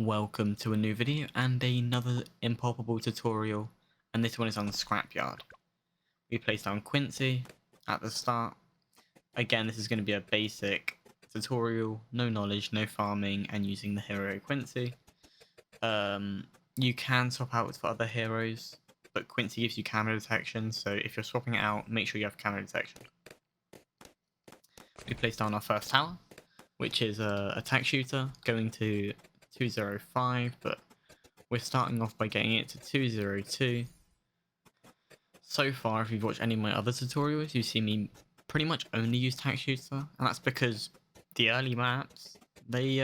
Welcome to a new video and another Impoppable tutorial, and this one is on the Scrapyard. We place down Quincy at the start. Again, this is going to be a basic tutorial, no knowledge, no farming, and using the hero Quincy. You can swap out for other heroes, but Quincy gives you camera detection, so if you're swapping it out, make sure you have camera detection. We place down our first tower, which is a attack shooter, going to 205, but we're starting off by getting it to 202. So far, if you've watched any of my other tutorials, you see me pretty much only use TACK shooter, and that's because the early maps, they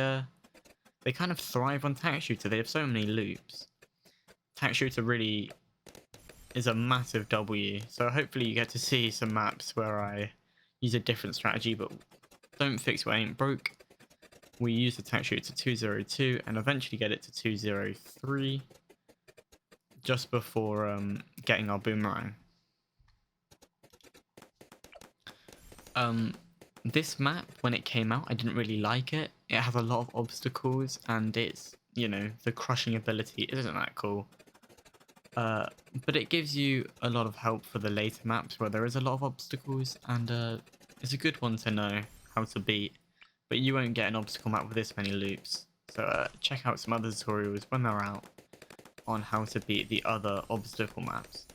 kind of thrive on TACK shooter. They have so many loops. TACK shooter really is a massive W, so hopefully you get to see some maps where I use a different strategy, but don't fix what ain't broke. We use the TACK shooter to 202 and eventually get it to 203 just before getting our boomerang. This map, when it came out, I didn't really like it. It has a lot of obstacles and it's, the crushing ability isn't that cool. But it gives you a lot of help for the later maps where there is a lot of obstacles, and it's a good one to know how to beat. But you won't get an obstacle map with this many loops, so check out some other tutorials when they're out on how to beat the other obstacle maps.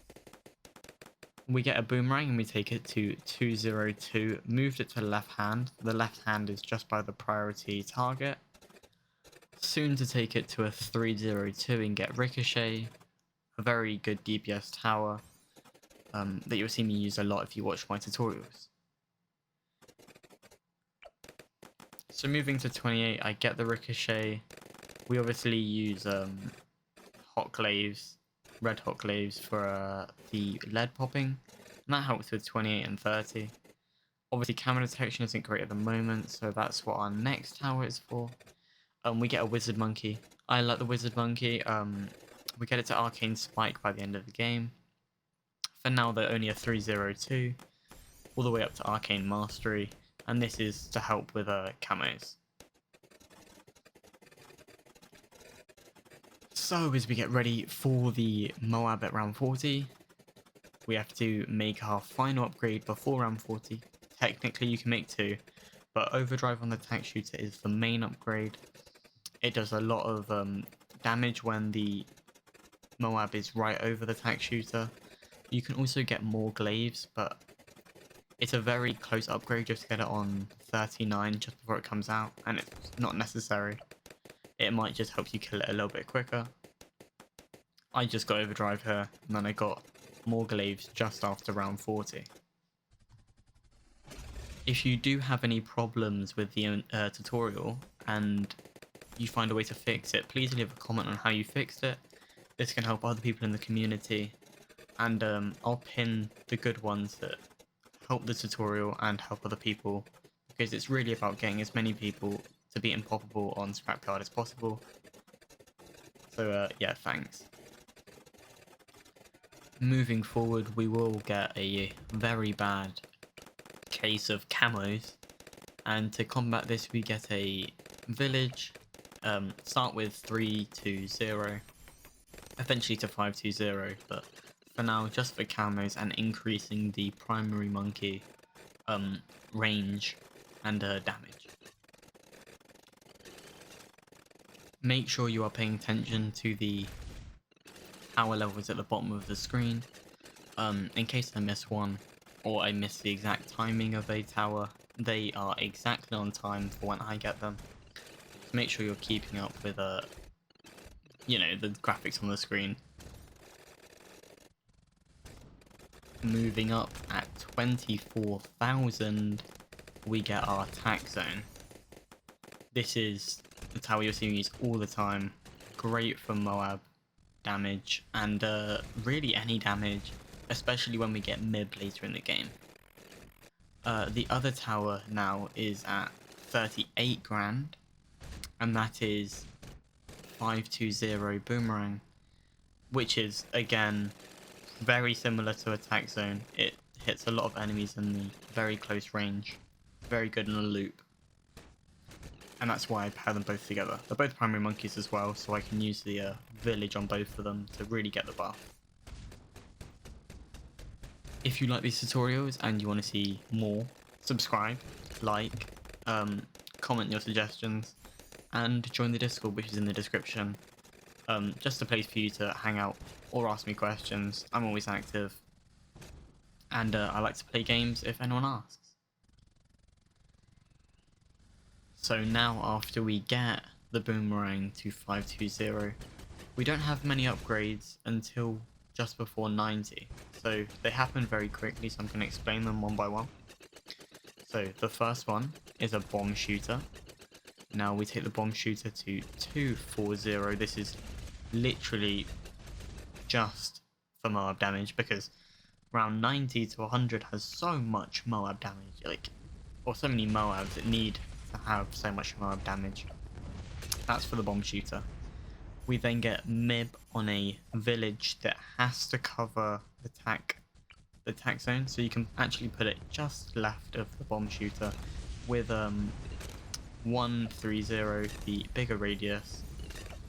We get a boomerang and we take it to 202, moved it to the left hand. The left hand is just by the priority target. Soon to take it to a 302 and get ricochet, a very good DPS tower that you'll see me use a lot if you watch my tutorials. So moving to 28, I get the ricochet. We obviously use hot glaives, red hot glaives for the lead popping, and that helps with 28 and 30. Obviously camera detection isn't great at the moment, so that's what our next tower is for. We get a wizard monkey. I like the wizard monkey. We get it to arcane spike by the end of the game. For now they're only a 302, all the way up to arcane mastery, and this is to help with camos. So as we get ready for the Moab at round 40, we have to make our final upgrade before round 40. Technically you can make two, but overdrive on the TACK shooter is the main upgrade. It does a lot of damage when the Moab is right over the TACK shooter. You can also get more glaives, but it's a very close upgrade just to get it on 39 just before it comes out, and it's not necessary. It might just help you kill it a little bit quicker. I just got overdrive here, and then I got more glaives just after round 40. If you do have any problems with the tutorial and you find a way to fix it, please leave a comment on how you fixed it. This can help other people in the community, and I'll pin the good ones that help the tutorial and help other people, because it's really about getting as many people to be Impoppable on Scrapyard as possible. So yeah, thanks. Moving forward, we will get a very bad case of camos, and to combat this we get a village. Start with 320, eventually to 520, but for now just for camos and increasing the primary monkey range and damage. Make sure you are paying attention to the tower levels at the bottom of the screen. In case I miss one, or I miss the exact timing of a tower, they are exactly on time for when I get them. So make sure you're keeping up with the graphics on the screen. Moving up at 24,000, we get our TACK zone. This is the tower you'll see me use all the time. Great for Moab damage and really any damage, especially when we get mid later in the game. The other tower now is at 38 grand, and that is 520 boomerang, which is again very similar to a TACK zone. It hits a lot of enemies in the very close range. Very good in a loop. and that's why I pair them both together. They're both primary monkeys as well, so I can use the village on both of them to really get the buff. If you like these tutorials and you want to see more, subscribe, like, comment your suggestions, and join the Discord, which is in the description. Just a place for you to hang out or ask me questions. I'm always active, and I like to play games if anyone asks. So now after we get the boomerang to 520, we don't have many upgrades until just before 90. So they happen very quickly, so I'm going to explain them one by one. So the first one is a bomb shooter. Now we take the bomb shooter to 240. This is literally just for Moab damage, because round 90 to 100 has so much Moab damage, or so many Moabs that need to have so much Moab damage. That's for the bomb shooter. We then get Mib on a village that has to cover the TACK zone, so you can actually put it just left of the bomb shooter with 130, the bigger radius,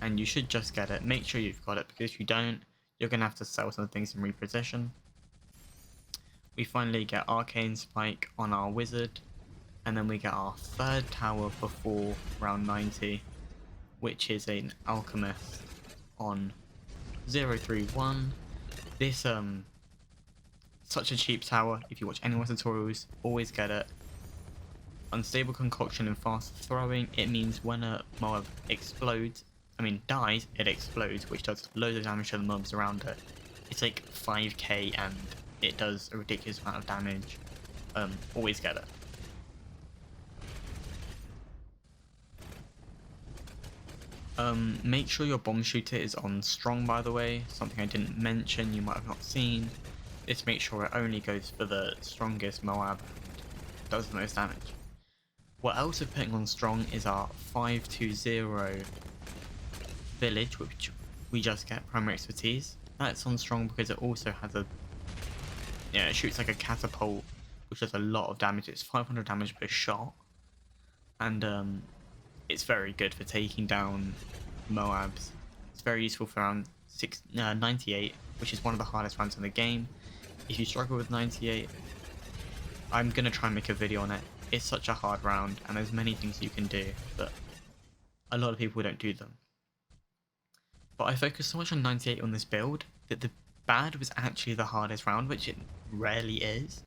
and you should just get it. Make sure you've got it, because if you don't, you're gonna have to sell some things and reposition. We finally get Arcane Spike on our wizard, and then we get our third tower before round 90, which is an Alchemist on 031. This such a cheap tower. If you watch anyone's tutorials, always get it. Unstable concoction and fast throwing. It means when a Moab dies, it explodes, which does loads of damage to the mobs around it. It's like 5k and it does a ridiculous amount of damage. Always get it. Make sure your bomb shooter is on strong, by the way. Something I didn't mention, you might have not seen. Just make sure it only goes for the strongest Moab and does the most damage. What else we're putting on strong is our 520 village, which we just get primary expertise. That's on strong because it also has it shoots like a catapult, which does a lot of damage. It's 500 damage per shot, and it's very good for taking down Moabs. It's very useful for around 98, which is one of the hardest rounds in the game. If you struggle with 98, I'm going to try and make a video on it. It's such a hard round, and there's many things you can do, but a lot of people don't do them. But I focused so much on 98 on this build that the bad was actually the hardest round, which it rarely is.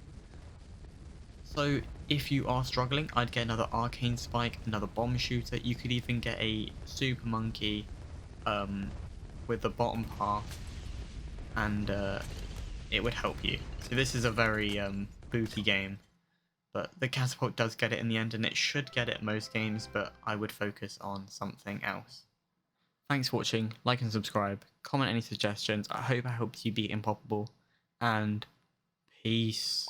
So if you are struggling, I'd get another Arcane Spike, another Bomb Shooter. You could even get a Super Monkey with the bottom path, and it would help you. So this is a very booty game, but the catapult does get it in the end, and it should get it most games, but I would focus on something else. Thanks for watching, like and subscribe, comment any suggestions. I hope I helped you beat Impoppable, and peace.